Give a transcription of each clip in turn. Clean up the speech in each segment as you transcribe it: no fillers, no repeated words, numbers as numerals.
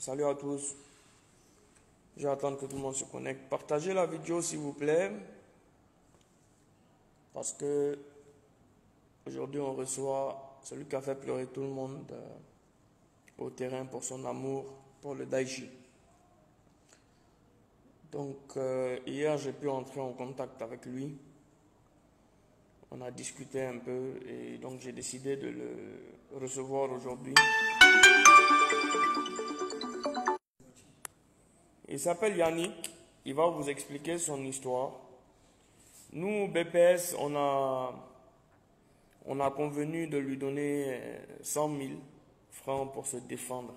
Salut à tous. Je vais attendre que tout le monde se connecte. Partagez la vidéo s'il vous plaît. Parce que aujourd'hui on reçoit celui qui a fait pleurer tout le monde au terrain pour son amour pour le Daichi. Donc hier j'ai pu entrer en contact avec lui. On a discuté un peu et donc j'ai décidé de le recevoir aujourd'hui. Il s'appelle Yannick. Il va vous expliquer son histoire. Nous, BPS, on a convenu de lui donner 100 000 francs pour se défendre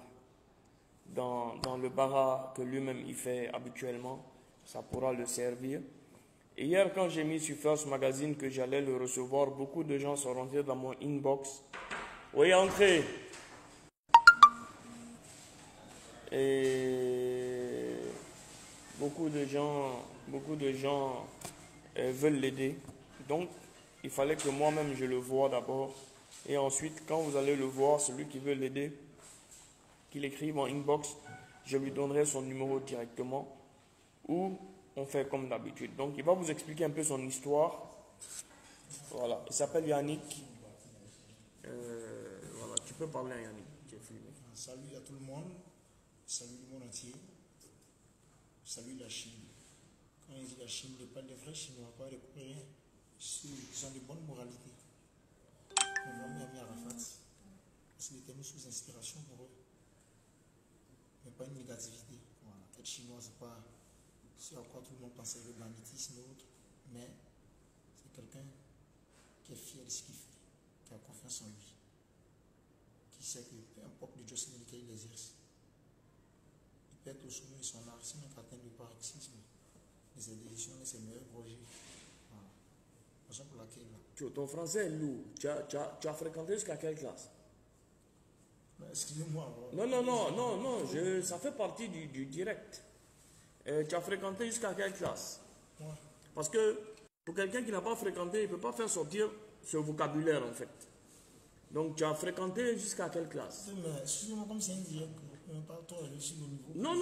dans le bara que lui-même il fait habituellement. Ça pourra le servir. Et hier, quand j'ai mis sur First Magazine que j'allais le recevoir, beaucoup de gens sont rentrés dans mon inbox. Oui, entrez. Et beaucoup de gens veulent l'aider. Donc, il fallait que moi-même je le voie d'abord. Et ensuite, quand vous allez le voir, celui qui veut l'aider, qu'il écrive en inbox, je lui donnerai son numéro directement. Ou on fait comme d'habitude. Donc, il va vous expliquer un peu son histoire. Voilà. Il s'appelle Yannick. Voilà. Tu peux parler à Yannick. Tu es filmé. Salut à tout le monde. Salut le monde entier. Salut la Chine. Quand il dit la Chine, il parle des vrais Chinois, pas des Coréens. Ils ont de bonne moralité. On va vraiment aimer Arafat. Parce qu'il était mis sous inspiration pour eux. Mais pas une négativité. Voilà. Être chinois, c'est pas ce à quoi tout le monde pensait le banditisme ou autre. Mais c'est quelqu'un qui est fier de ce qu'il fait, qui a confiance en lui, qui sait que peu importe le job lequel il exerce, il peut être au sommet de son art, sinon atteindre le paroxysme de ses décisions et ses meilleurs projets. Voilà. Raison pour laquelle. Ton français est lourd. Tu as fréquenté jusqu'à quelle classe? Excusez-moi. Non, ça fait partie du direct. Tu as fréquenté jusqu'à quelle classe? Ouais. Parce que pour quelqu'un qui n'a pas fréquenté, il ne peut pas faire sortir ce vocabulaire en fait. Donc tu as fréquenté jusqu'à quelle classe? Oui, mais excusez-moi, comme c'est un direct, on parle toi sur le niveau. Non,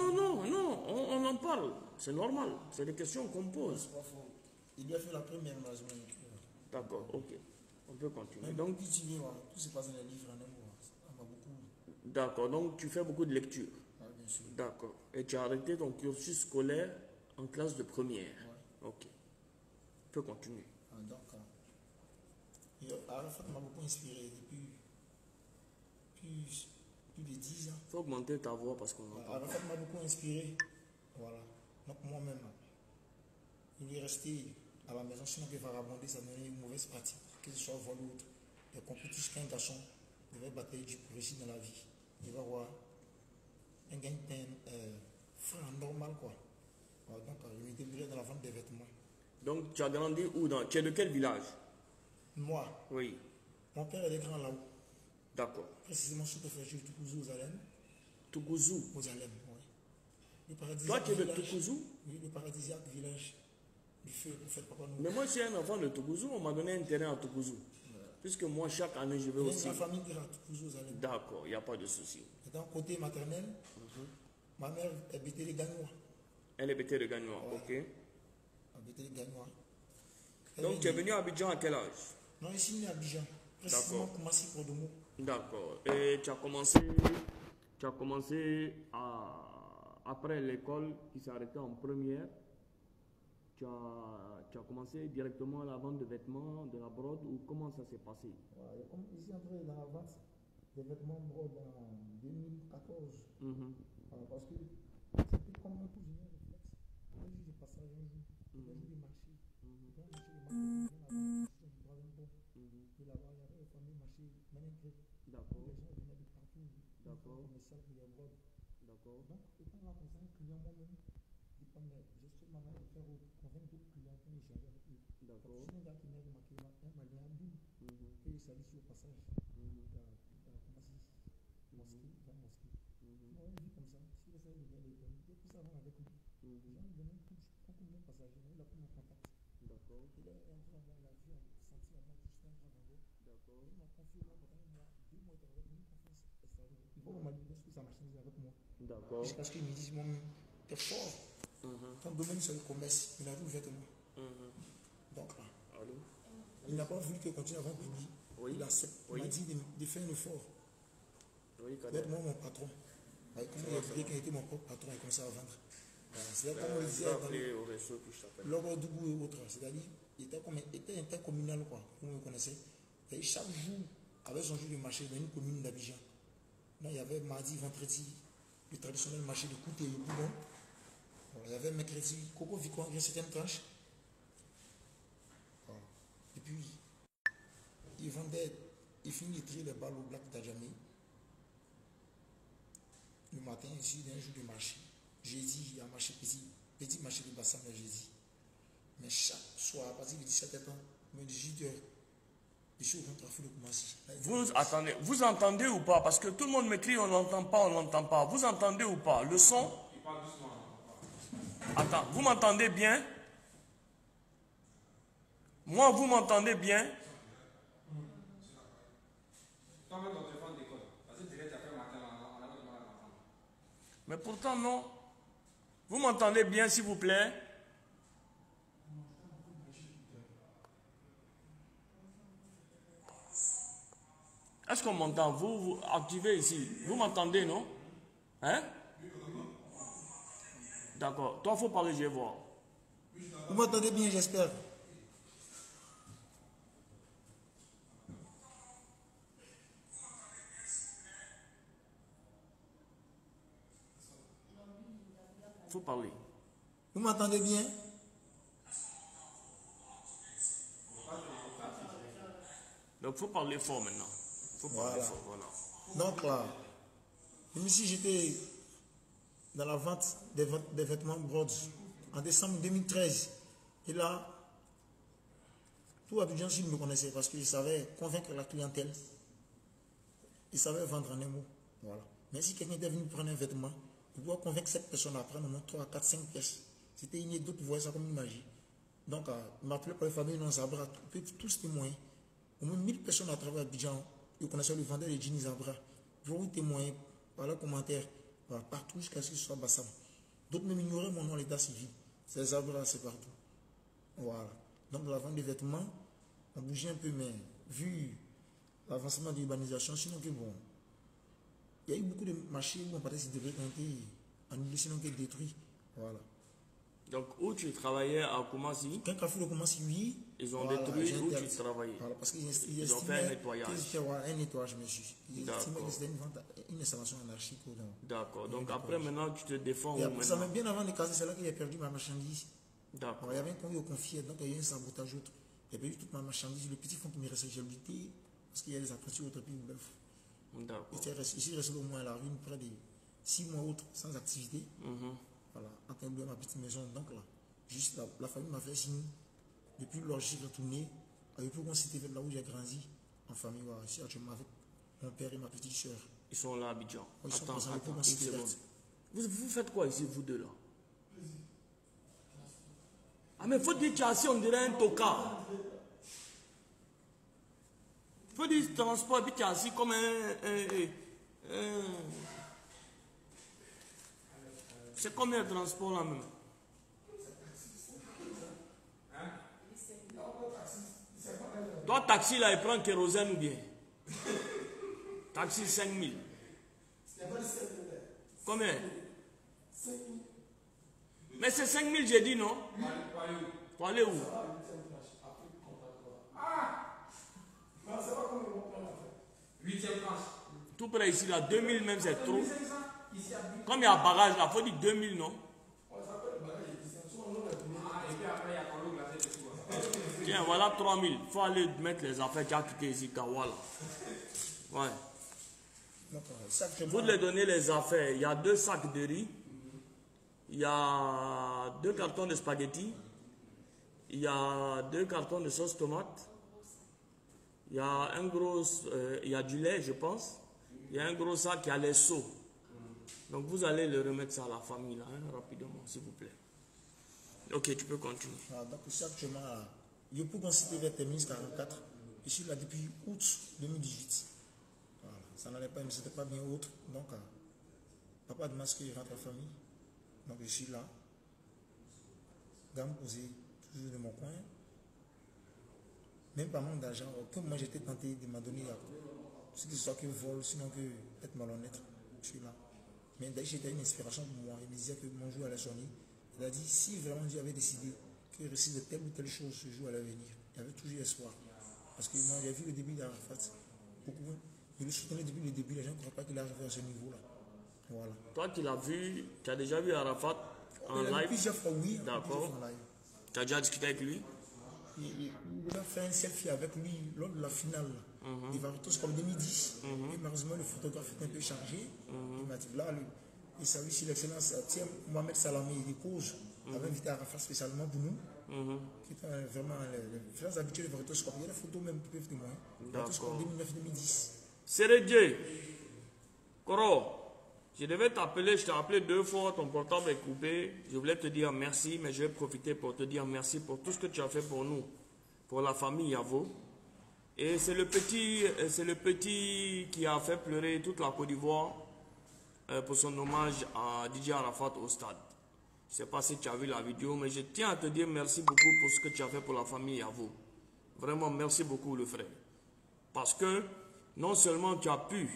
on en parle. C'est normal. C'est des questions qu'on pose. C'est pas faux. Il doit faire la première malheureusement. D'accord, ok. On peut continuer. Même Donc, si tu veux, tout se passe dans les livres en un mot. On a beaucoup. D'accord, donc tu fais beaucoup de lecture. Ah, bien sûr. D'accord. Et tu as arrêté ton cursus scolaire en classe de première. Ouais. Ok. Tu peux continuer. Ah, donc, Arafat m'a beaucoup inspiré depuis plus de 10 ans. Il faut augmenter ta voix parce qu'on entend. Arafat m'a beaucoup inspiré. Voilà. Donc moi-même, il est resté à la maison, sinon il va vagabonder, ça donne une mauvaise pratique, que ce soit vol ou autre. Les compétitions qu'un garçon devait batailler du pour réussir dans la vie. Il va avoir un gagne-pain franc, normal quoi. Alors, donc, il me débrouillait dans la vente des vêtements. Donc tu as grandi où Tu es de quel village? Moi, Oui. mon père est grand là-haut. D'accord. Précisément, je te fais juste Toukouzou aux Alem. Toukouzou. Aux Alem, oui. Le Toi tu es de village. Toukouzou? Oui, le paradisiaque village du feu, le fait papa nous. Mais moi je suis un enfant de Toukouzou, on m'a donné un terrain à Toukouzou. Puisque moi chaque année je vais Il y a aussi. ma famille qui est à Toukouzou aux Alem. D'accord, il n'y a pas de souci. Et d'un côté maternel, ma mère est bêtée les Gagnois. Elle est bêtée de Gagnois, Ouais. ok. Elle bêtée les Gagnois. Donc tu es venu à Abidjan à quel âge? Non, ici, il est à Abidjan. Précisément, Koumassi pour Domo. D'accord. Et tu as commencé après l'école qui s'est arrêtée en première. Tu as commencé directement à la vente de vêtements, de la brode, ou comment ça s'est passé? Voilà, et comme ici, entré dans la vente des vêtements brode en 2014. Voilà, parce que c'était comme un coup de réflexe. Un jour de passage, un jour de marché. Dans le marché de marché, bien avant, du et là-bas, il y avait le fameux marché Ménégré. D'accord. Les gens venaient de partout. D'accord. Commercial pour les brodes. D'accord. Donc, étant là comme ça, un client moi-même, je dis, mais j'ai ce manière de faire convaincre d'autres clients pour échanger avec eux. D'accord. C'est un gars qui m'a remarqué, un malien Abdoul, et il salue sur le passage. Mosquée, dans la mosquée. Moi, on dit comme ça, si vous savez de bien les points, dès que ça va avec lui, les gens lui donnent un coup de main passager, il a pris mon contact. D'accord. Il est entré en moi, il a vu, senti en moi que je suis un grand anglais. D'accord. Il m'a confié là pendant un mois, 2 mois, il était avec moi, une confiance extraordinaire. Il faut que m'a dit, laisse sa marchandise avec moi. D'accord. Jusqu'à ce qu'ils me disent, mon t'es fort. Ton domaine, c'est le commerce. Il a vu le vêtement. Donc là, Allô? il n'a pas voulu que je continue à vendre pour lui. Oui. Il accepte. Il m'a dit de faire un effort. Oui, Pour être moi mon patron. Comme il a dit qu'il était mon propre patron, il commençait à vendre. Voilà. C'est comme on le disait au réseau que je t'appelle. Logodougou et autres. C'est-à-dire, il était intercommunal, quoi, comme vous me connaissez. Et chaque jour, avait son jour de marché dans une commune d'Abidjan. Là, il y avait mardi, vendredi, le traditionnel marché de Kouté et Boudon. Voilà, il y avait mercredi, Coco Vicon, une septième tranche. Voilà. Et puis, il vendait, il finit de trier les balles au Black d'Adjamé. Le matin, ici, d'un jour de marché. Jeudi, il y a un marché petit marché de Bassam le jeudi. Mais chaque soir, à partir de 17h, mais 18h, je suis au contre-feu de Koumassi. Vous entendez ou pas? Parce que tout le monde me crie, on n'entend pas, on n'entend pas. Vous entendez ou pas? Le son? Attends, vous m'entendez bien? Moi, vous m'entendez bien? Mais pourtant, non. Vous m'entendez bien, s'il vous plaît? Est-ce qu'on m'entend? Vous activez ici. Vous m'entendez, non? Hein? D'accord. Toi, il faut parler, je vais voir. Vous m'entendez bien, j'espère. Il faut parler. Vous m'entendez bien? Donc, il faut parler fort maintenant. Il faut parler fort, voilà. Donc là, même si j'étais dans la vente des vêtements Broads en décembre 2013, et là, tout Abidjan Sud me connaissait parce qu'il savait convaincre la clientèle. Il savait vendre en un mot. Voilà. Mais si quelqu'un était venu prendre un vêtement, il doit convaincre cette personne à prendre au moins 3, 4, 5 pièces. C'était une d'autres voyaient ça comme une magie. Donc, il m'appelait pour les familles non Zabra, tous témoins. Au moins 1000 personnes à travers Abidjan, ils connaissaient le vendeur de jeans Zabra. Pour vous témoigner par leurs commentaires, voilà, partout jusqu'à ce que ce soit Bassam. D'autres même ignoraient mon nom à l'état civil. C'est Zabra, c'est partout. Voilà. Donc, la vente des vêtements, on bougeait un peu, mais vu l'avancement de l'urbanisation, sinon que bon, il y a eu beaucoup de marchés où on parlait de devrait compter annulé, sinon que détruit. Voilà. Donc, où tu travaillais à Koumassi? Quand Carrefour de Koumassi, oui. Ils ont détruit où tu travaillais. Voilà, parce qu'ils ont fait un nettoyage. Un nettoyage, monsieur. Ils estimaient que c'était une installation anarchique. D'accord. Donc, après, maintenant, tu te défends. Et après, ça m'a bien avant de casser, c'est là que j'ai perdu ma marchandise. D'accord. Il y avait un convoi au confié, donc il y a eu un sabotage autre. J'ai perdu toute ma marchandise. Le petit fond qui me restait, j'ai lutté parce qu'il y a des appréciés autres pays. Bref. D'accord. Je suis resté au moins à la rue près de 6 mois autres sans activité. Voilà, en train de ma petite maison. Donc là, juste la famille m'a fait signe. Depuis lors, je suis retourné. Avec plus qu'on s'était là où j'ai grandi, en famille, voilà, ici actuellement avec mon père et ma petite soeur. Ils sont là à Abidjan. Ils sont Attends, une seconde. Vous faites quoi ici, vous deux là? Ah, mais il faut dire que tu es assis, on dirait un tocard. Il faut dire transport et puis tu es assis comme c'est combien de transport là même? Toi, taxi là, il prend kérosène ou bien? Taxi 5000. Combien? Mais c'est 5000, j'ai dit non? Pour aller où? Tout près ici, là, 2000 même, c'est trop. Comme il y a un bagage là, il faut dire 2000, non? Tiens, voilà 3000. Il faut aller mettre les affaires qui a quitté ici, Kawala. Ouais. Vous les donnez les affaires. Il y a 2 sacs de riz. Il y a 2 cartons de spaghettis. Il y a 2 cartons de sauce tomate. Il y a un gros, il y a du lait, je pense. Il y a un gros sac qui a les seaux. Donc vous allez le remettre ça à la famille là, hein, rapidement, s'il vous plaît. Ok, tu peux continuer. Donc ici actuellement, je peux considérer vers terminus 44. Je suis là depuis août 2018. Voilà. Ça n'allait pas, mais c'était pas bien autre. Donc Papa demande ce qu'il rentre à la famille. Donc je suis là. Gamme posé toujours de mon coin. Même pas manque d'argent. Comme moi j'étais tenté de m'adonner à ce que ce soit que vol, sinon que être malhonnête. Je suis là. Mais dès que j'étais une inspiration pour moi, il me disait que mon jour allait sonner. Il a dit si vraiment Dieu avait décidé que réussir de telle ou telle chose ce jour allait venir, il y avait toujours espoir. Parce que moi j'ai vu le début d'Arafat. Beaucoup, je le soutenais depuis le début, les gens ne croient pas qu'il est arrivé à ce niveau-là. Voilà. Toi, tu l'as vu, tu as déjà vu Arafat en live? Plusieurs fois, oui. D'accord. Tu as déjà discuté avec lui? Il a fait un selfie avec lui lors de la finale. Il va tous comme 2010. Et malheureusement, le photographe est un peu chargé. Il m'a dit là, il salue si l'excellence Mohamed Salamé des causes avait invité Arafat spécialement pour nous. Qui était vraiment les frères habitués de Varitoscope. Il y a des photos même qui peuvent témoigner. Varitoscope 2009-2010. Sérédier, Koro, je devais t'appeler, je t'ai appelé 2 fois, ton portable est coupé. Je voulais te dire merci, mais je vais profiter pour te dire merci pour tout ce que tu as fait pour nous, pour la famille Yavo. Et c'est le petit qui a fait pleurer toute la Côte d'Ivoire pour son hommage à DJ Arafat au stade. Je ne sais pas si tu as vu la vidéo, mais je tiens à te dire merci beaucoup pour ce que tu as fait pour la famille Yavo. Vraiment, merci beaucoup le frère. Parce que non seulement tu as pu,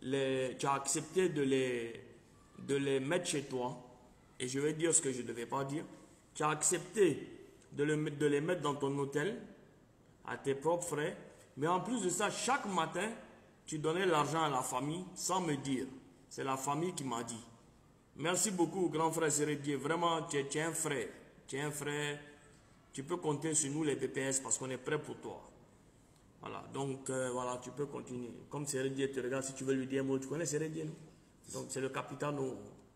tu as accepté de les mettre chez toi, et je vais dire ce que je ne devais pas dire, tu as accepté de les mettre dans ton hôtel, à tes propres frais, mais en plus de ça, chaque matin, tu donnais l'argent à la famille sans me dire. C'est la famille qui m'a dit. Merci beaucoup, grand frère Sérédier. Vraiment, tu es un frère. Tu es un frère. Tu peux compter sur nous, les PPS, parce qu'on est prêts pour toi. Voilà, donc voilà, tu peux continuer. Comme Sérédier te regarde, si tu veux lui dire un mot, tu connais Sérédier, non? Donc c'est le capitaine.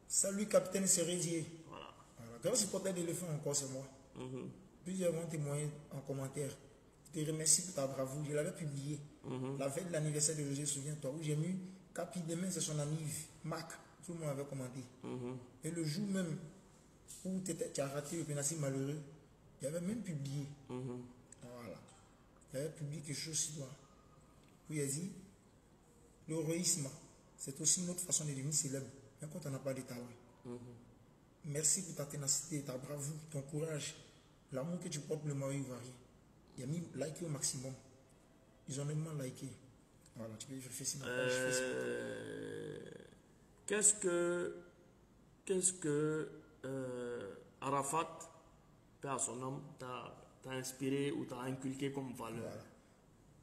Salut, capitaine Sérédier. Voilà. Grand supporter d'éléphant encore, c'est moi. Plusieurs vont témoigner en commentaire. Je te remercie pour ta bravoure. Je l'avais publié la veille de l'anniversaire de Roger, souviens-toi, où j'ai mis Capi, demain c'est son anniv, Mac. Tout le monde avait commenté. Et le jour même où tu as raté le pénalty malheureux, il avait même publié. Voilà. Il avait publié quelque chose sur toi. Où il a dit l'héroïsme, c'est aussi une autre façon de devenir célèbre, même quand on n'a pas de talent. Merci pour ta ténacité, ta bravoure, ton courage, l'amour que tu portes pour le Maroc ivoirien. Il a mis liké au maximum. Ils ont même liké. Voilà, tu peux vérifier sur ma page Facebook. Qu'est-ce que Arafat, paix à son homme, t'a inspiré ou t'a inculqué comme valeur? Voilà.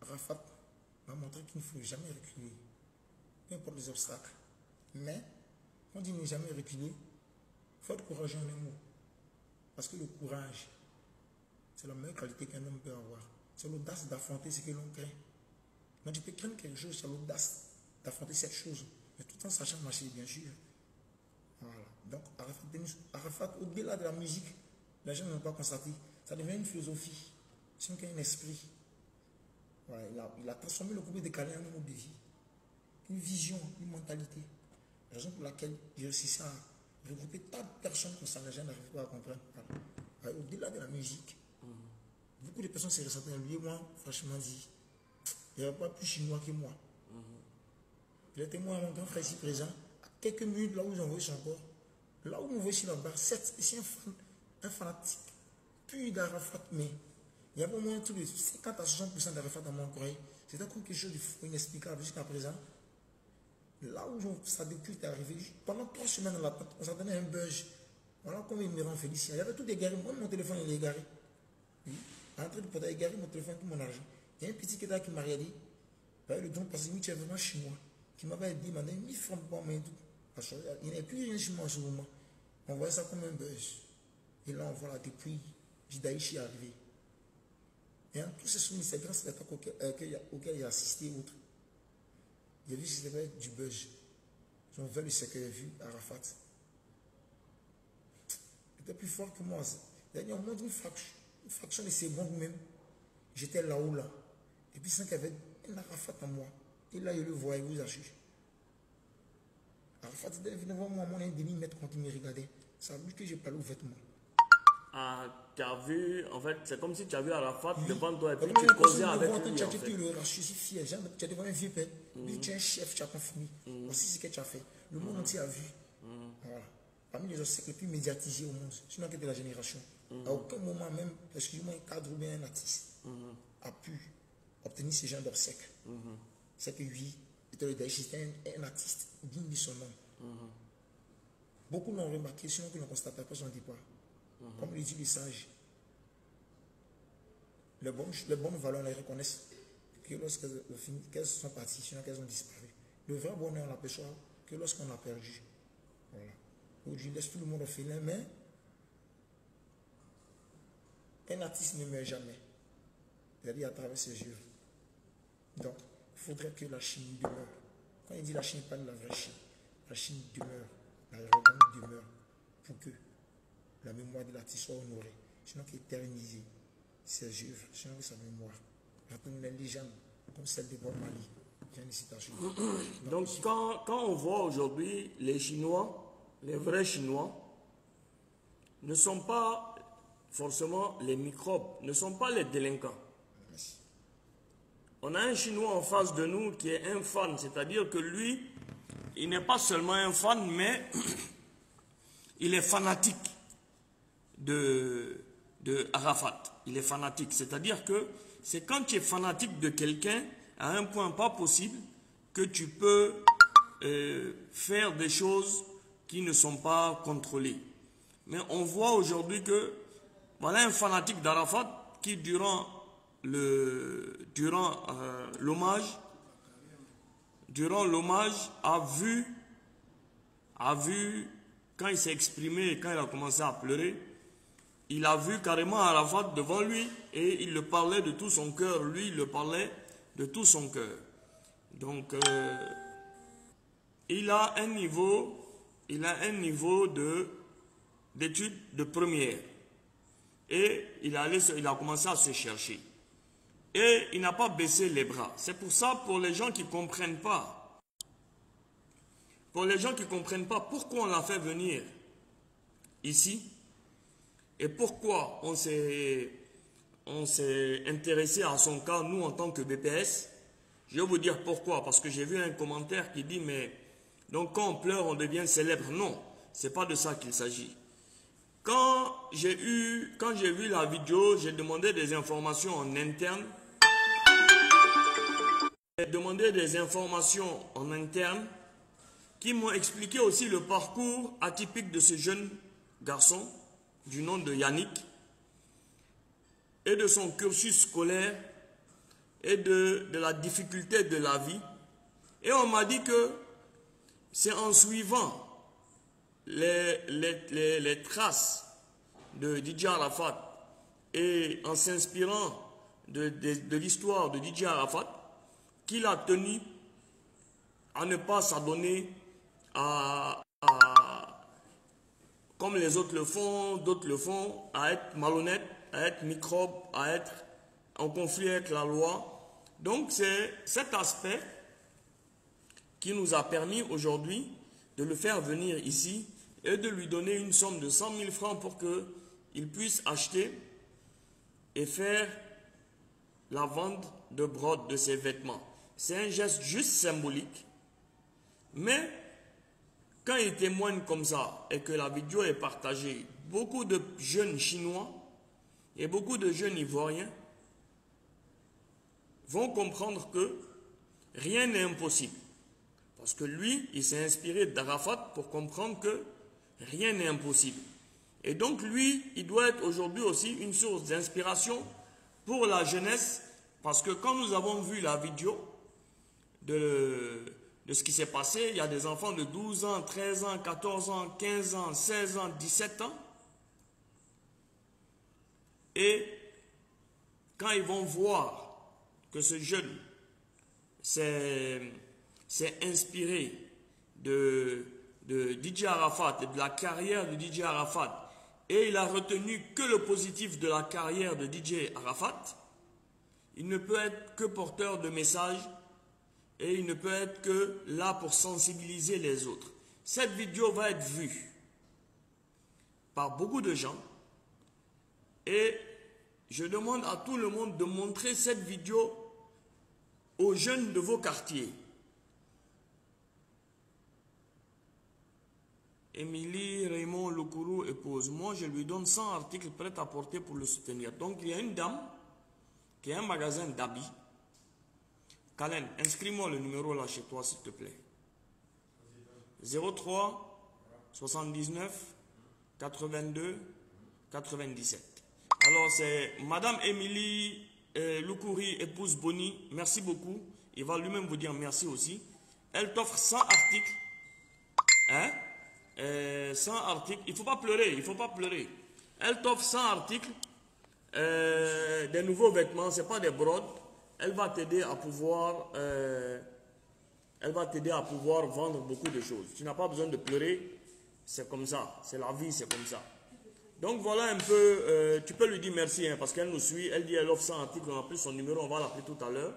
Arafat m'a montré qu'il ne faut jamais reculer, peu importe les obstacles. Mais, on dit ne jamais reculer, il faut être courageux en un mot. Parce que le courage, c'est la meilleure qualité qu'un homme peut avoir. C'est l'audace d'affronter ce que l'on craint. Quand tu peux craindre quelque chose, c'est l'audace d'affronter cette chose. Mais tout en sachant marcher, bien sûr. Voilà. Donc, Arafat, au-delà de la musique, les gens n'ont pas constaté. Ça devient une philosophie. C'est un esprit. Voilà. Il a transformé le couple décalé en un mode de vie. Une vision, une mentalité. La raison pour laquelle il réussissait à regrouper tant de personnes que ça, les gens n'arrivent pas à comprendre. Voilà. Au-delà de la musique, beaucoup de personnes se ressentaient en lui. Et moi, franchement dit, il n'y avait pas plus chinois que moi. Il était moi, mon grand frère ici présent, à quelques minutes là où j'envoie son corps. Là où on voit sur la barre, c'est un fanatique pur d'Arafat, mais il y avait au moins tous les 50 à 60% d'Arafat dans mon courrier. C'était quelque chose de inexplicable jusqu'à présent. Là où sa déculte est arrivée, pendant 3 semaines dans la tête, on s'entendait un buzz. Voilà comment il me rend félicien. Il y avait tout égaré. Moi, mon téléphone, il est égaré. Oui. En train de porter égaré mon téléphone, tout mon argent. Il y a un petit qui était là qui m'a regardé. Le don, parce que tu es vraiment chinois. Qui m'avait dit, il 1000 francs pour moi. Parce qu'il n'y avait plus rien chez moi en ce moment. On voyait ça comme un buzz. Et là, on voit là, depuis, Jidaïchi est arrivé. Et en tout ce soumis, c'est grâce à l'attaque auquel il a assisté autre. Il a vu que c'était du buzz. Ils ont vu le secret vu Arafat. Il était plus fort que moi. Il y a au moins une fraction de secondes même. J'étais là-haut là. Et puis, sans qu'il y avait un Arafat en moi. Et là, il le voyait, vous assure. Arafat était devant moi, mon demi-mètre quand il me regardait. C'est à lui que j'ai parlé ouvertement. Ah, tu as vu, en fait, c'est comme si tu as vu Arafat devant toi et puis tu tu causais avec lui. Tu es le rachissifié, tu es devant un vieux père. Lui, tu es un chef, tu as confirmé. Voici ce que tu as fait. Le monde entier a vu. Voilà. Parmi les autres, c'est le plus médiatisé au monde. Sinon, que de la génération. À aucun moment, même, excusez-moi, un cadre ou bien un artiste a pu obtenir ce genre d'obsèques. C'est que lui, c'était un artiste digne de son nom. Beaucoup l'ont remarqué, sinon qu'ils ne constatent pas son départ. Comme le dit le sage, les bonnes valeurs, on les reconnaissent que lorsqu'elles sont parties, sinon qu'elles ont disparu. Le vrai bonheur, on l'aperçoit que lorsqu'on l'a perdu. Voilà. Aujourd'hui, laisse tout le monde au félin, mais un artiste ne meurt jamais. C'est-à-dire à travers ses œuvres. Donc, il faudrait que la Chine demeure. Quand il dit la Chine, il parle de la vraie Chine. La Chine demeure, la regarde demeure, pour que la mémoire de l'artiste soit honorée. Sinon qu'éterniser ses œuvres, sinon que sa mémoire. Rappelons les légendes, comme celle de Bob Marley. Il y a une citation. Donc, quand on voit aujourd'hui les Chinois, les vrais Chinois, ne sont pas forcément les microbes, ne sont pas les délinquants. Merci. On a un Chinois en face de nous qui est un fan, c'est-à-dire que lui, il n'est pas seulement un fan, mais il est fanatique de Arafat. Il est fanatique, c'est-à-dire que c'est quand tu es fanatique de quelqu'un, à un point pas possible, que tu peux faire des choses qui ne sont pas contrôlées. Mais on voit aujourd'hui que voilà un fanatique d'Arafat qui durant l'hommage a vu quand il s'est exprimé, quand il a commencé à pleurer, il a vu carrément Arafat devant lui et il le parlait de tout son cœur. Lui, il le parlait de tout son cœur. Donc, il a un niveau d'études de première. Et il a commencé à se chercher. Et il n'a pas baissé les bras. C'est pour ça, pour les gens qui ne comprennent pas, pourquoi on l'a fait venir ici, et pourquoi on s'est intéressé à son cas, nous en tant que BPS. Je vais vous dire pourquoi, parce que j'ai vu un commentaire qui dit, mais donc quand on pleure, on devient célèbre. Non, c'est pas de ça qu'il s'agit. Quand j'ai vu la vidéo, j'ai demandé des informations en interne. J'ai demandé des informations en interne qui m'ont expliqué aussi le parcours atypique de ce jeune garçon du nom de Yannick et de son cursus scolaire et de la difficulté de la vie. Et on m'a dit que c'est en suivant les traces de DJ Arafat et en s'inspirant de l'histoire de DJ Arafat qu'il a tenu à ne pas s'adonner comme les autres le font, d'autres le font, à être malhonnête, à être microbe, à être en conflit avec la loi. Donc c'est cet aspect qui nous a permis aujourd'hui de le faire venir ici et de lui donner une somme de 100 000 francs pour qu'il puisse acheter et faire la vente de brode de ses vêtements. C'est un geste juste symbolique, mais quand il témoigne comme ça et que la vidéo est partagée, beaucoup de jeunes Chinois et beaucoup de jeunes Ivoiriens vont comprendre que rien n'est impossible. Parce que lui, il s'est inspiré d'Arafat pour comprendre que rien n'est impossible. Et donc lui, il doit être aujourd'hui aussi une source d'inspiration pour la jeunesse. Parce que quand nous avons vu la vidéo de ce qui s'est passé, il y a des enfants de 12 ans, 13 ans, 14 ans, 15 ans, 16 ans, 17 ans. Et quand ils vont voir que ce jeune s'est inspiré de DJ Arafat et de la carrière de DJ Arafat, et il a retenu que le positif de la carrière de DJ Arafat, il ne peut être que porteur de messages et il ne peut être que là pour sensibiliser les autres. Cette vidéo va être vue par beaucoup de gens et je demande à tout le monde de montrer cette vidéo aux jeunes de vos quartiers. Émilie Raymond Loukourou épouse. Moi, je lui donne 100 articles prêts à porter pour le soutenir. Donc, il y a une dame qui a un magasin d'habits. Kalen, inscris-moi le numéro là chez toi, s'il te plaît. 03 79 82 97. Alors, c'est Madame Émilie Loukouri, épouse Boni. Merci beaucoup. Il va lui-même vous dire merci aussi. Elle t'offre 100 articles. Hein? 100 articles. Il ne faut pas pleurer. Il ne faut pas pleurer. Elle t'offre 100 articles. Des nouveaux vêtements. Ce n'est pas des brodes. Elle va t'aider à pouvoir... elle va t'aider à pouvoir vendre beaucoup de choses. Tu n'as pas besoin de pleurer. C'est comme ça. C'est la vie, c'est comme ça. Donc voilà un peu, tu peux lui dire merci hein, parce qu'elle nous suit. Elle dit elle offre 100 articles. On a pris son numéro, on va l'appeler tout à l'heure.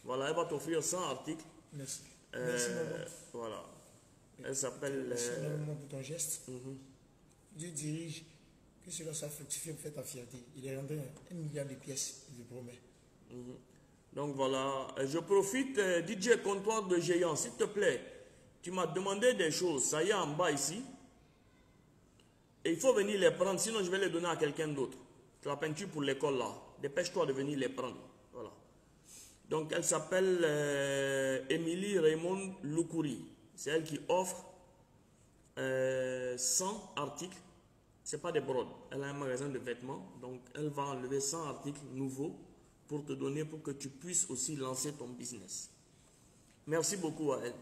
Voilà, elle va t'offrir 100 articles. Merci. Merci, maman. Voilà. Elle s'appelle... Merci énormément pour ton geste. Dieu dirige que cela soit fructifié pour faire ta fierté. Il est rendu 1 milliard de pièces, je promets. Donc voilà, je profite, DJ Comptoir de Géant, s'il te plaît. Tu m'as demandé des choses, ça y est en bas ici. Et il faut venir les prendre, sinon je vais les donner à quelqu'un d'autre. La peinture pour l'école là, dépêche-toi de venir les prendre. Voilà. Donc elle s'appelle Émilie Raymond Loukouri. C'est elle qui offre 100 articles. Ce n'est pas des brodes. Elle a un magasin de vêtements. Donc elle va enlever 100 articles nouveaux pour te donner, pour que tu puisses aussi lancer ton business. Merci beaucoup à elle.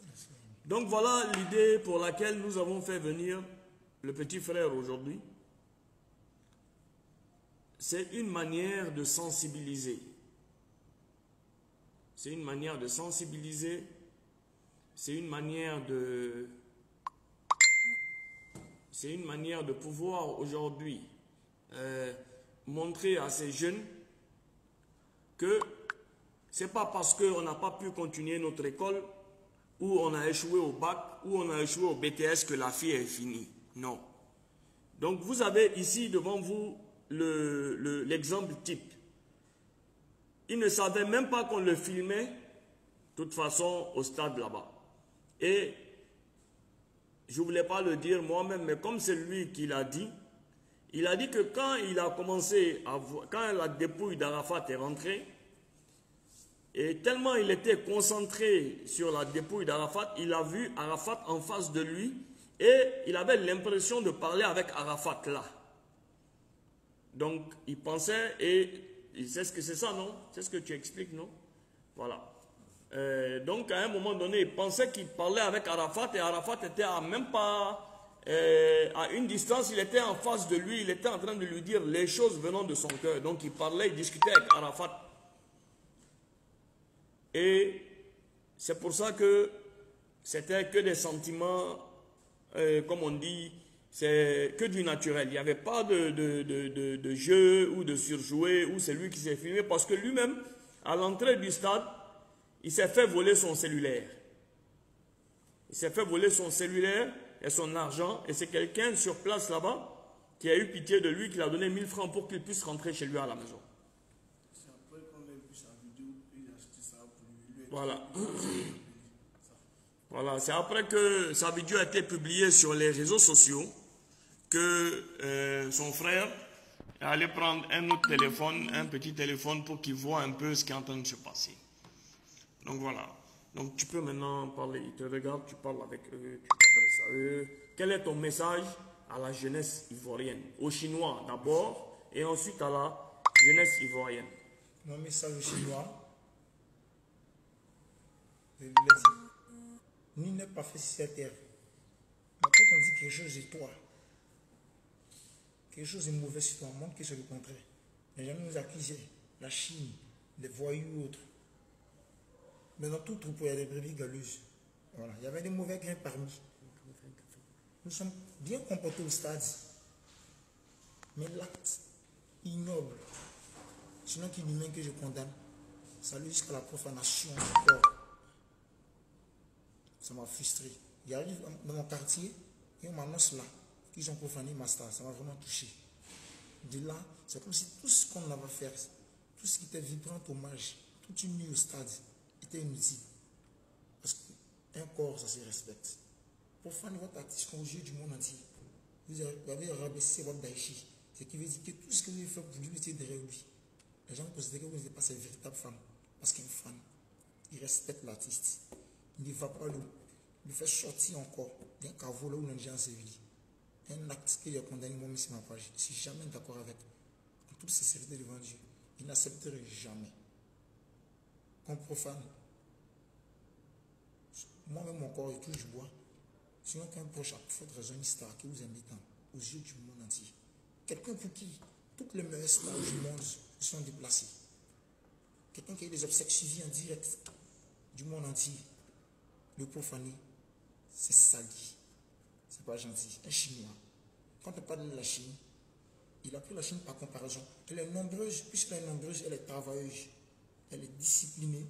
Merci. Donc voilà l'idée pour laquelle nous avons fait venir le petit frère aujourd'hui. C'est une manière de sensibiliser. C'est une manière de sensibiliser. C'est une manière de... C'est une manière de pouvoir aujourd'hui montrer à ces jeunes que ce n'est pas parce qu'on n'a pas pu continuer notre école ou on a échoué au bac ou on a échoué au BTS que la fille est finie. Non. Donc vous avez ici devant vous l'exemple type. Il ne savait même pas qu'on le filmait, de toute façon, au stade là-bas. Et je ne voulais pas le dire moi-même, mais comme c'est lui qui l'a dit, il a dit que quand il a commencé à voir, quand la dépouille d'Arafat est rentrée, et tellement il était concentré sur la dépouille d'Arafat, il a vu Arafat en face de lui et il avait l'impression de parler avec Arafat là. Donc il pensait, et c'est ce que c'est ça, non? C'est ce que tu expliques, non? Voilà. Donc à un moment donné, il pensait qu'il parlait avec Arafat et Arafat était à même pas à une distance, il était en face de lui, il était en train de lui dire les choses venant de son cœur. Donc il parlait, il discutait avec Arafat. Et c'est pour ça que c'était que des sentiments, comme on dit, c'est que du naturel. Il n'y avait pas de jeu ou de surjouer, ou c'est lui qui s'est filmé, parce que lui-même, à l'entrée du stade, il s'est fait voler son cellulaire. Il s'est fait voler son cellulaire et son argent, et c'est quelqu'un sur place là-bas qui a eu pitié de lui, qui lui a donné 1000 francs pour qu'il puisse rentrer chez lui à la maison. C'est après qu'on a vu sa vidéo, il a acheté ça pour lui. Voilà. Voilà, c'est après que sa vidéo a été publiée sur les réseaux sociaux que son frère est allé prendre un autre téléphone, un petit téléphone, pour qu'il voit un peu ce qui est en train de se passer. Donc voilà. Donc tu peux maintenant parler, ils te regardent, tu parles avec eux, tu t'adresses à eux. Quel est ton message à la jeunesse ivoirienne? Aux Chinois d'abord et ensuite à la jeunesse ivoirienne. Mon message aux Chinois, je vous l'ai dit, nul n'est pas fait sur cette terre. Mais quand on dit quelque chose de toi, quelque chose de mauvais sur toi, montre que c'est le contraire. Les gens nous accusaient, la Chine, les voyous ou autres. Mais dans tout troupeau, il y a des brebis galeuses. Voilà. Il y avait des mauvais grains parmi. Nous sommes bien comportés au stade. Mais l'acte ignoble, sinon qu'il humain que je condamne, ça lui jusqu'à la profanation du corps. Ça m'a frustré. Il arrive dans mon quartier et on m'annonce là qu'ils ont profané ma star. Ça m'a vraiment touché. De là, c'est comme si tout ce qu'on avait fait, tout ce qui était vibrant hommage, toute une nuit au stade, était inutile. Parce qu'un corps, ça se respecte. profanez votre artiste aux yeux du monde entier. Vous avez rabaissé votre Daichi. Ce qui veut dire que tout ce que vous avez fait pour lui, vous étiez derrière lui. Les gens considèrent que vous n'êtes pas sa véritable femme. Parce qu'un fan, il respecte l'artiste. Il ne va pas le faire sortir encore d'un caveau là où l'on est déjà enseveli. Un acte qu'il a condamné moi-même sur ma page. Je ne suis jamais d'accord avec. En toute sincérité devant Dieu. Il n'accepterait jamais qu'on profane. Moi-même, mon corps est toujours bois. Sinon, qu'un proche a faute raison, une star qui vous aime tant aux yeux du monde entier. Quelqu'un pour qui toutes les meilleures stars du monde sont déplacées. Quelqu'un qui a des obsèques suivies en direct du monde entier. Le profaner, c'est sali. C'est pas gentil. Un Chinois. Quand on parle de la Chine, il a pris la Chine par comparaison. Elle est nombreuse, puisqu'elle est nombreuse, elle est travailleuse. Elle est disciplinée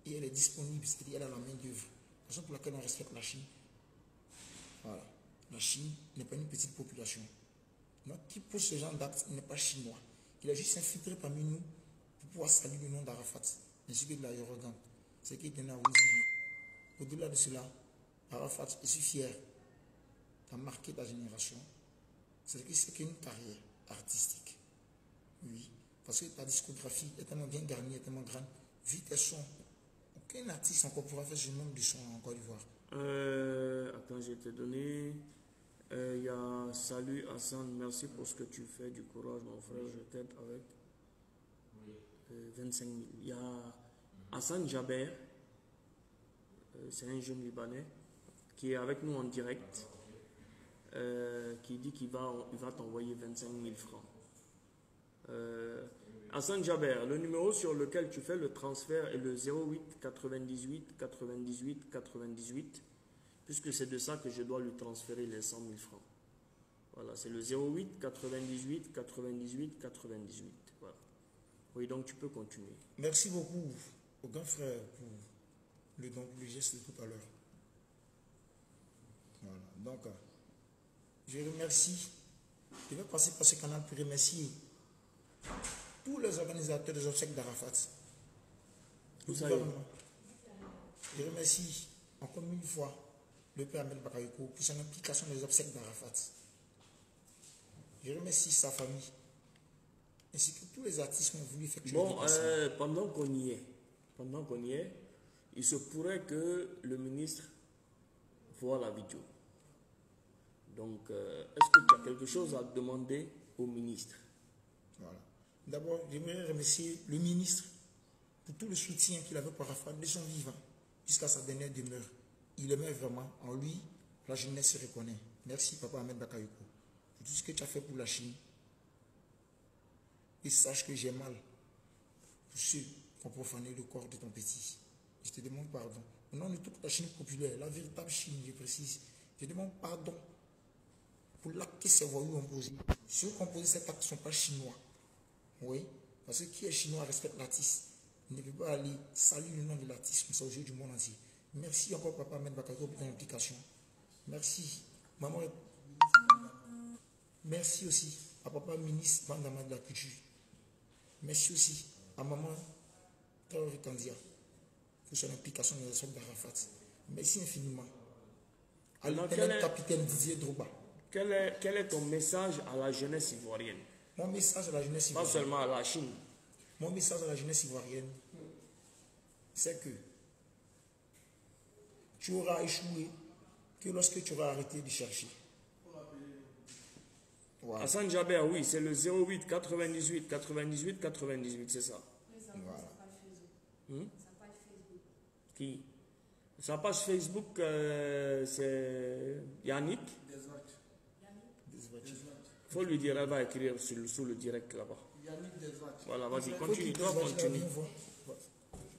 et elle est disponible, c'est-à-dire elle a la main d'œuvre. La raison pour laquelle on respecte la Chine. Voilà. La Chine n'est pas une petite population. Donc, qui pose ce genre d'acte n'est pas chinois. Il a juste infiltré parmi nous pour pouvoir saluer le nom d'Arafat, ainsi que de l'aérodrome. C'est qui tenait à vous dire. Au-delà de cela, Arafat, je suis fier. Tu as marqué ta génération. C'est qu'une carrière artistique. Oui. Parce que ta discographie est tellement bien garnie, est tellement grande. Vu tes sons. Aucun artiste encore pourra faire ce nombre de sons en Côte d'Ivoire. Attends, je vais te donner. Il y a Salut Hassan, merci pour ce que tu fais, du courage mon frère, je t'aide avec 25 000. Il y a Hassan Jaber, c'est un jeune Libanais qui est avec nous en direct, qui dit qu'il va t'envoyer 25 000 francs. Hassan Jaber, le numéro sur lequel tu fais le transfert est le 08 98 98 98. Puisque c'est de ça que je dois lui transférer les 100 000 francs. Voilà, c'est le 08 98 98 98. Voilà. Oui, donc tu peux continuer. Merci beaucoup au grand frère pour le geste de tout à l'heure. Voilà, donc je remercie. Je vais passer par ce canal pour remercier tous les organisateurs des obsèques d'Arafat. Tout ça. Je remercie encore 1000 fois le père Ahmed Bakayoko pour son implication dans les obsèques d'Arafat. Je remercie sa famille, ainsi que tous les artistes qui ont voulu effectuer. Bon, pendant qu'on y est, il se pourrait que le ministre voit la vidéo. Donc, est-ce que tu as quelque chose à demander au ministre? Voilà. D'abord, j'aimerais remercier le ministre pour tout le soutien qu'il avait pour Arafat de son vivant jusqu'à sa dernière demeure. Il aimait vraiment. En lui, la jeunesse se reconnaît. Merci, Papa Ahmed Bakayoko, pour tout ce que tu as fait pour la Chine. Et sache que j'ai mal pour ceux qui ont profané le corps de ton petit. Je te demande pardon. Au nom de toute la Chine populaire, la véritable Chine, je précise, je demande pardon pour l'acte que ces voyous ont posé. Ceux qui ont posé cet acte ne sont pas chinois. Oui, parce que qui est chinois respecte l'artiste. Il ne peut pas aller saluer le nom de l'artiste comme ça aux yeux du monde entier. Merci encore, Papa Ahmed Bakayoko, pour ton implication. Merci, maman. Merci aussi à Papa ministre Bandama de la Culture. Merci aussi à maman Traoré Kandia pour son implication dans les obsèques d'Arafat. Merci infiniment. À l'éternel capitaine Didier Drogba. Quel est ton message à la jeunesse ivoirienne? Mon message à la jeunesse ivoirienne. Pas seulement à la Chine. Mon message à la jeunesse ivoirienne, c'est que tu auras échoué que lorsque tu auras arrêté de chercher. Voilà. Hassan Jaber, oui, c'est le 08 98 98 98, c'est ça. Voilà. Qui? Sa page Facebook, c'est Yannick. Il faut lui dire, elle va écrire sous le direct là-bas. Voilà, vas-y, continue, toi, continue.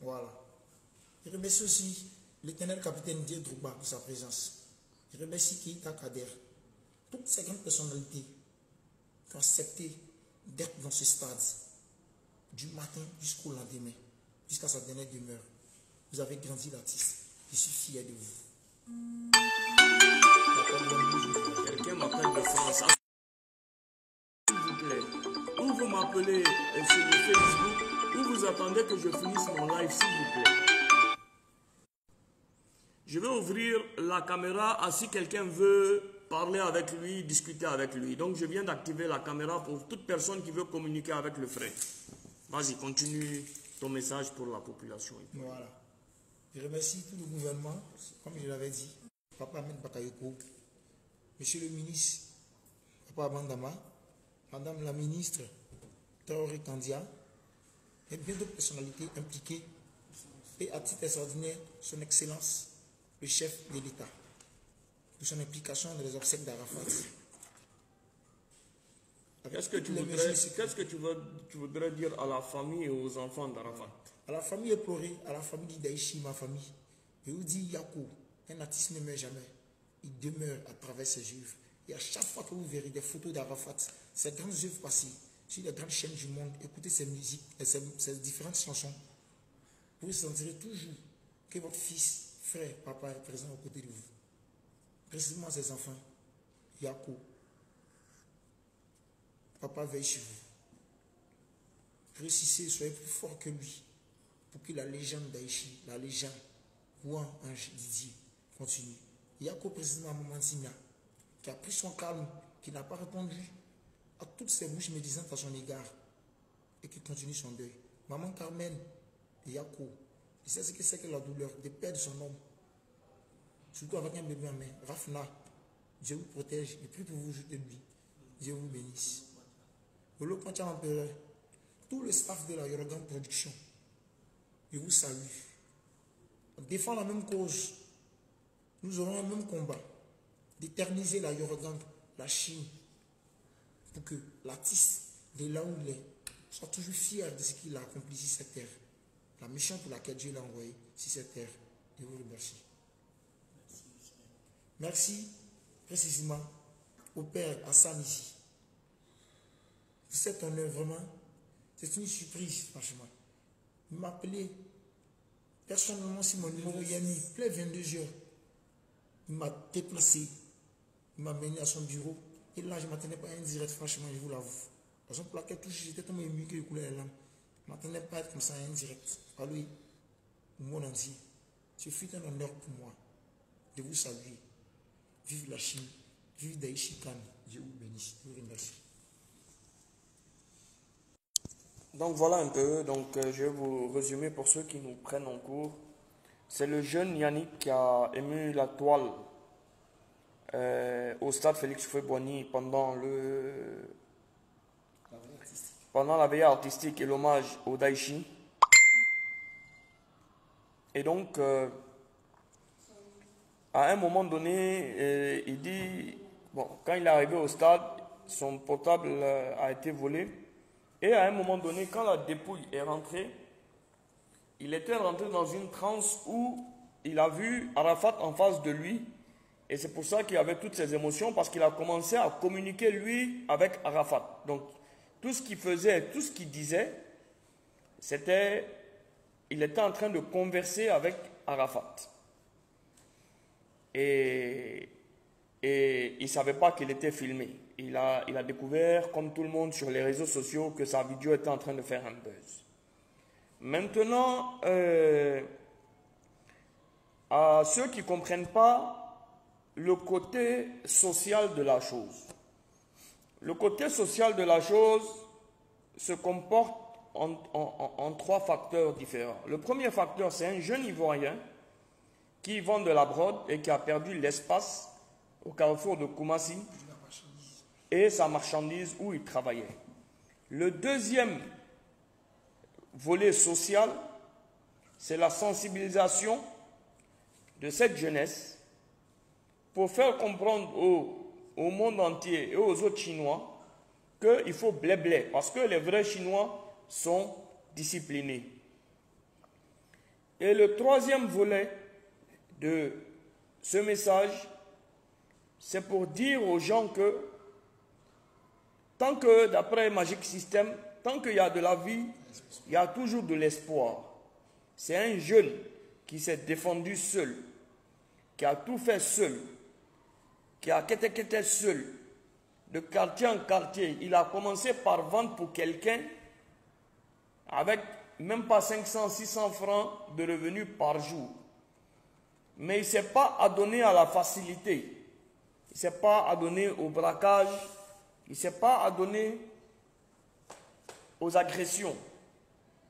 Voilà. Je remercie aussi l'éternel capitaine Didier Drogba pour sa présence. Je remercie Keita Kader, toutes ces grandes personnalités qui ont accepté d'être dans ce stade du matin jusqu'au lendemain, jusqu'à sa dernière demeure. Vous avez grandi l'artiste. Je suis fier de vous. Quelqu'un m'appelle de France. S'il vous plaît, ou vous m'appelez sur le Facebook, ou vous attendez que je finisse mon live, s'il vous plaît. Je vais ouvrir la caméra si quelqu'un veut parler avec lui, discuter avec lui. Donc je viens d'activer la caméra pour toute personne qui veut communiquer avec le frère. Vas-y, continue ton message pour la population. Voilà. Je remercie tout le gouvernement, comme je l'avais dit. Papa Ahmed Bakayoko, Monsieur le ministre, Papa Abandama, Madame la ministre, Traoré Kandia, et bien d'autres personnalités impliquées, et à titre extraordinaire, son Excellence, le chef de l'État, pour son implication dans les obsèques d'Arafat. Qu'est-ce que tu voudrais dire à la famille et aux enfants d'Arafat? À la famille éplorée, à la famille d'Aïchi, ma famille, je vous dis, Yako, un artiste ne meurt jamais. Il demeure à travers ses œuvres. Et à chaque fois que vous verrez des photos d'Arafat, ces grandes œuvres passées sur les grandes chaînes du monde, écoutez ses musiques et ses différentes chansons, vous sentirez toujours que votre fils, frère, papa est présent aux côtés de vous. Précisément ses enfants, Yako, papa veille sur vous. Réussissez, soyez plus fort que lui pour que la légende d'Aïchi, la légende Ouan Ange Didier continue. Yako, précisément Mamantina, qui a pris son calme, qui n'a pas répondu à toutes ces bouches médisantes à son égard et qui continue son deuil. Maman Carmen et Yako, il sait ce que c'est que la douleur de perdre son homme, surtout avec un bébé en main. Rafna, Dieu vous protège et prie pour vous jeter de lui. Dieu vous bénisse. Le Kantia Empereur, tout le staff de la Yorogan Production, je vous salue. On défend la même cause. Nous aurons un même combat. D'éterniser la Yorogan, la Chine, pour que l'artiste, de là où il est, soit toujours fier de ce qu'il a accompli sur cette terre. La mission pour laquelle Dieu l'a envoyé sur cette terre. Je vous remercie. Merci précisément au Père Hassan ici. Cet honneur, vraiment, c'est une surprise, franchement. Il m'a appelé personnellement sur mon numéro Yami, plein 22 heures. Il m'a déplacé, il m'a mené à son bureau. Et là, je ne m'attendais pas à un direct, franchement, je vous l'avoue. La raison pour laquelle j'étais tellement ému que je coulais les larmes. Je ne m'attendais pas à être comme ça à un direct. À lui, au monde entier. Ce fut un honneur pour moi de vous saluer. Vive la Chine, vive Daichi Kan. Dieu vous bénisse. Je vous remercie. Donc voilà un peu, je vais vous résumer pour ceux qui nous prennent en cours. C'est le jeune Yannick qui a ému la toile au stade Félix Houphouët-Boigny pendant la veillée artistique et l'hommage au Daichi. Et donc, à un moment donné, il dit, bon, quand il est arrivé au stade, son portable a été volé. Et à un moment donné, quand la dépouille est rentrée, il était rentré dans une transe où il a vu Arafat en face de lui. Et c'est pour ça qu'il avait toutes ces émotions, parce qu'il a commencé à communiquer, lui, avec Arafat. Donc, tout ce qu'il faisait, tout ce qu'il disait, il était en train de converser avec Arafat. Et il ne savait pas qu'il était filmé. Il a découvert, comme tout le monde sur les réseaux sociaux, que sa vidéo était en train de faire un buzz. Maintenant, à ceux qui ne comprennent pas le côté social de la chose. Le côté social de la chose se comporte en trois facteurs différents. Le premier facteur, c'est un jeune Ivoirien qui vend de la brode et qui a perdu l'espace au carrefour de Koumassi et sa marchandise où il travaillait. Le deuxième volet social, c'est la sensibilisation de cette jeunesse pour faire comprendre au monde entier et aux autres Chinois qu'il faut blé-blé, parce que les vrais Chinois sont disciplinés. Et le troisième volet de ce message, c'est pour dire aux gens que tant que, d'après Magic System, tant qu'il y a de la vie, il y a toujours de l'espoir. C'est un jeune qui s'est défendu seul, qui a tout fait seul, qui a quitté seul, de quartier en quartier. Il a commencé par vendre pour quelqu'un avec même pas 500, 600 francs de revenus par jour. mais il ne s'est pas adonné à la facilité. Il ne s'est pas adonné au braquage. Il ne s'est pas adonné aux agressions.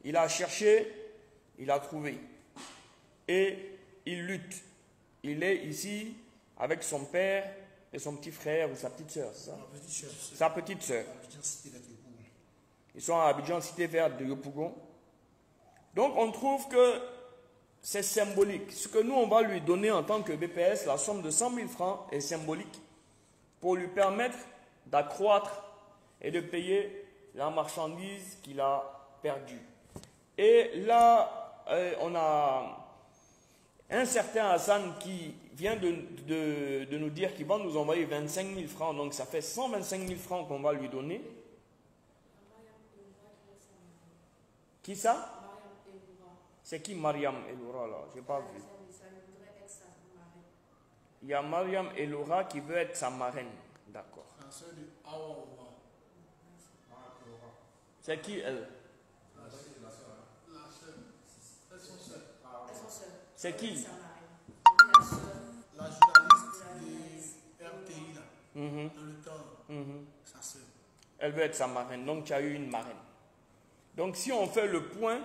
Il a cherché, il a trouvé. Et il lutte. Il est ici avec son père et son petit frère ou sa petite sœur, c'est ça? Sa petite sœur. Ils sont à Abidjan, cité verte de Yopougon. Donc on trouve que c'est symbolique. Ce que nous on va lui donner en tant que BPS, la somme de 100 000 francs est symbolique pour lui permettre d'accroître et de payer la marchandise qu'il a perdue. Et là, on a un certain Hassan qui vient de nous dire qu'il va nous envoyer 25 000 francs. Donc ça fait 125 000 francs qu'on va lui donner. Qui ça? C'est qui Mariam Eloura là? Je n'ai pas vu. Il y a Mariam Eloura qui veut être sa marraine. D'accord. C'est qui elle? C'est qui? La journaliste de RTI là, dans le temps, sa sœur. Elle veut être sa marraine. Donc tu as eu une marraine. Donc si on fait le point,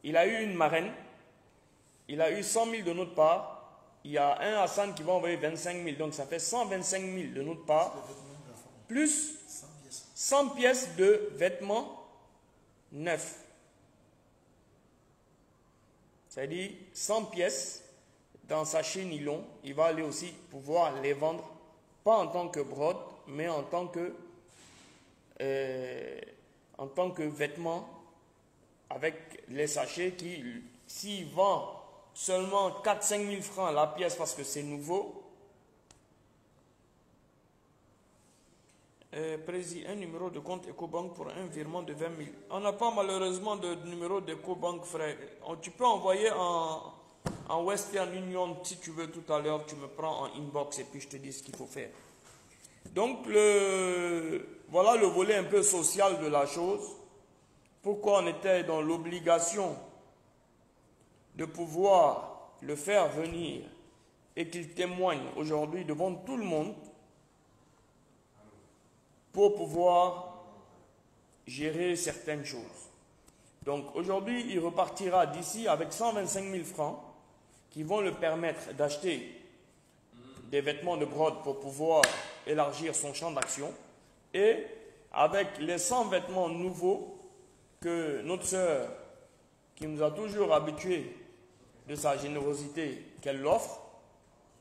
il a eu une marraine, il a eu 100 000 de notre part, il y a un Hassan qui va envoyer 25 000, donc ça fait 125 000 de notre part, plus 100 pièces de vêtements neufs. C'est-à-dire 100 pièces dans sachet nylon, il va aller aussi pouvoir les vendre, pas en tant que brode, mais en tant que vêtements avec les sachets qui, s'il vend seulement 4-5 000 francs la pièce parce que c'est nouveau, un numéro de compte EcoBank pour un virement de 20 000. On n'a pas malheureusement de numéro d'EcoBank, frère. Tu peux envoyer en Western Union si tu veux tout à l'heure, tu me prends en inbox et puis je te dis ce qu'il faut faire. Donc voilà le volet un peu social de la chose. Pourquoi on était dans l'obligation de pouvoir le faire venir et qu'il témoigne aujourd'hui devant tout le monde pour pouvoir gérer certaines choses. Donc aujourd'hui, il repartira d'ici avec 125 000 francs qui vont le permettre d'acheter des vêtements de brode pour pouvoir élargir son champ d'action et avec les 100 vêtements nouveaux que notre sœur, qui nous a toujours habitués de sa générosité, qu'elle l'offre,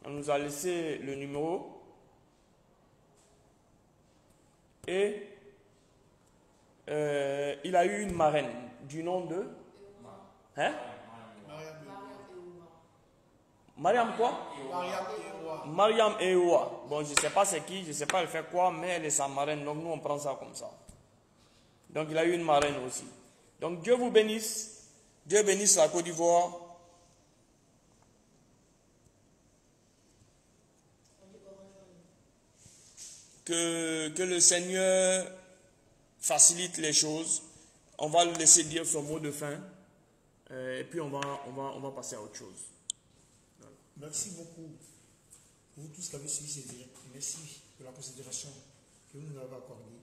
on nous a laissé le numéro et il a eu une marraine du nom de hein? Mariam quoi? Mariam Ewa. Bon, je ne sais pas c'est qui, je ne sais pas elle fait quoi, mais elle est sa marraine, donc nous on prend ça comme ça. Donc il a eu une marraine aussi. Donc Dieu vous bénisse. Dieu bénisse la Côte d'Ivoire. Que le Seigneur facilite les choses. On va le laisser dire son mot de fin. Et puis on va passer à autre chose. Voilà. Merci beaucoup pour vous tous qui avez suivi ces directs. Merci pour la considération que vous nous avez accordée.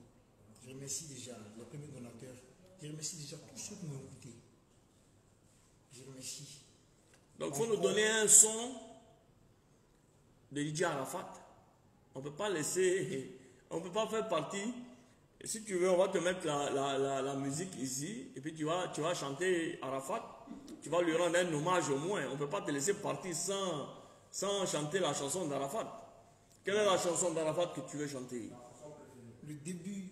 Je remercie déjà le premier donateur. Je remercie déjà tous ceux qui m'ont écouté. Je remercie. Donc, il faut nous donner un son de DJ Arafat. On ne peut pas laisser, on ne peut pas faire partie. Et si tu veux, on va te mettre la musique ici. Et puis tu vas chanter Arafat. Tu vas lui rendre un hommage au moins. On ne peut pas te laisser partir sans chanter la chanson d'Arafat. Quelle est la chanson d'Arafat que tu veux chanter? Le début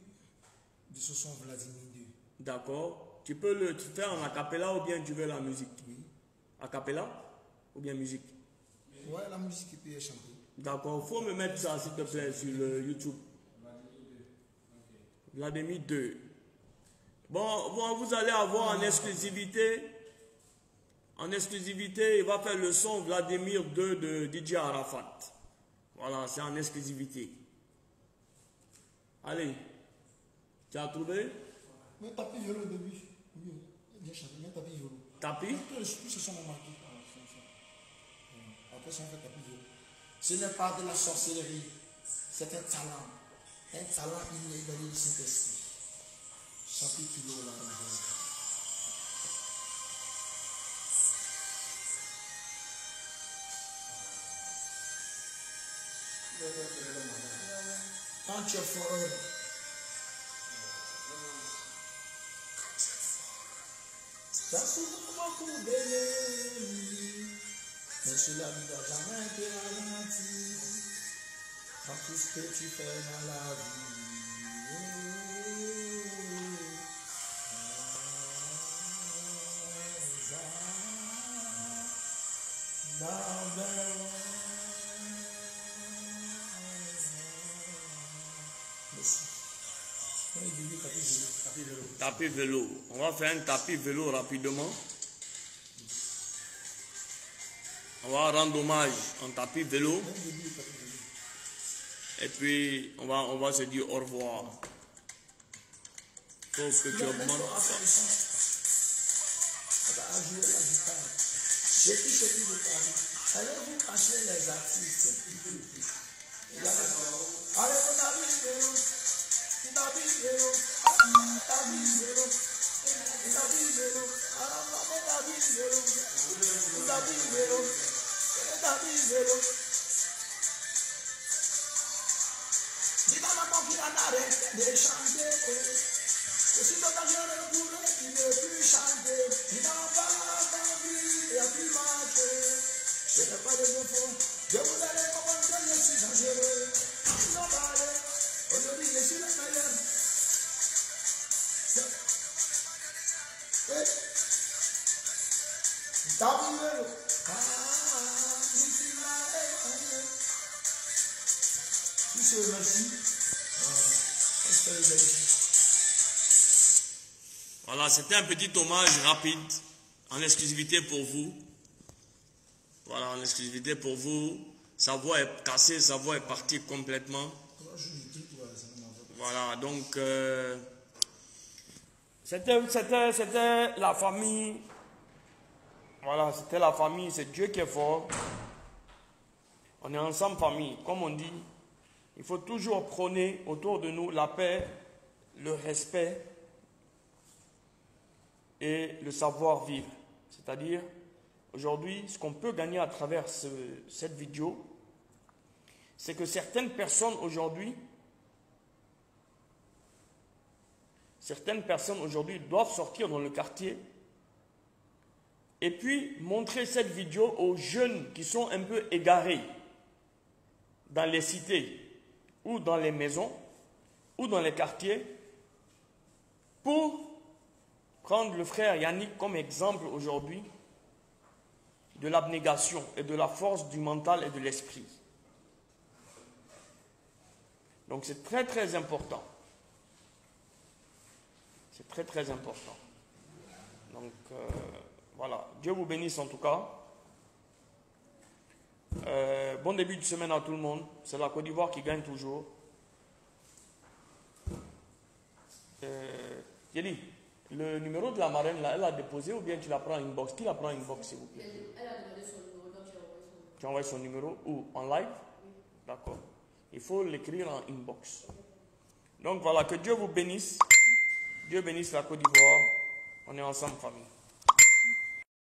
de ce son Vladimir II. D'accord. Tu peux le faire en acapella ou bien tu veux la musique? Oui. Acapella ou bien musique? Ouais, la musique qui peut être chantée. D'accord. Il faut me mettre ça, s'il te plaît, sur le YouTube. Vladimir II. Bon, vous allez avoir en exclusivité, il va faire le son Vladimir II de DJ Arafat. Voilà, c'est en exclusivité. Allez. Tu as trouvé? Mais tapis violon au début. Oui, bien chanté, mais tapis violon. Tapis? Tout ce sont marqués. Qu'est-ce qu'on fait tapis vélo? Ce n'est pas de la sorcellerie, c'est un talent. Un talent inné donné du Saint-Esprit. 100 kilos là dans. Quand tu es fort, ça souvent beaucoup d'ennemis, mais cela ne doit jamais te ralentir dans tout ce que tu fais dans la vie. Tapis vélo. On va faire un tapis vélo rapidement. On va rendre hommage en tapis vélo. Et puis, on va se dire au revoir. Faut que tu augmentes. Allez-vous cacher les artistes? Allez-vous tapis vélo? Tapis vélo? Tapis vélo? Tapis vélo? Tapis vélo? Tapis vélo? Tapis vélo? Dis pas maintenant qu'il en arrête de chanter. Je suis totalement retourné, il ne veut plus chanter. Il n'en va pas plus, il n'a plus marché. Je n'ai pas de fond. Je vous allez comprendre que je suis dangereux. Ils ont parlé. Aujourd'hui, je suis le meilleur. Tapis vélo. Si c'est merci. Voilà, c'était un petit hommage rapide, en exclusivité pour vous. Voilà, en exclusivité pour vous. Sa voix est cassée, sa voix est partie complètement. Voilà, donc c'était la famille. Voilà, c'était la famille, c'est Dieu qui est fort. On est ensemble famille, comme on dit. Il faut toujours prôner autour de nous la paix, le respect et le savoir-vivre. C'est-à-dire, aujourd'hui, ce qu'on peut gagner à travers cette vidéo, c'est que certaines personnes aujourd'hui doivent sortir dans le quartier et puis montrer cette vidéo aux jeunes qui sont un peu égarés dans les cités ou dans les maisons ou dans les quartiers pour prendre le frère Yannick comme exemple aujourd'hui de l'abnégation et de la force du mental et de l'esprit. Donc c'est très très important. C'est très très important. Donc voilà, Dieu vous bénisse en tout cas. Bon début de semaine à tout le monde. C'est la Côte d'Ivoire qui gagne toujours. Yeli, le numéro de la marraine là, elle a déposé ou bien tu la prends en inbox? Qui la prend en inbox s'il vous plaît? Elle a demandé son numéro quand tu as envoyé son numéro. Tu envoies son numéro où? En live? Oui. D'accord. Il faut l'écrire en inbox. Donc voilà, que Dieu vous bénisse. Dieu bénisse la Côte d'Ivoire. On est ensemble famille.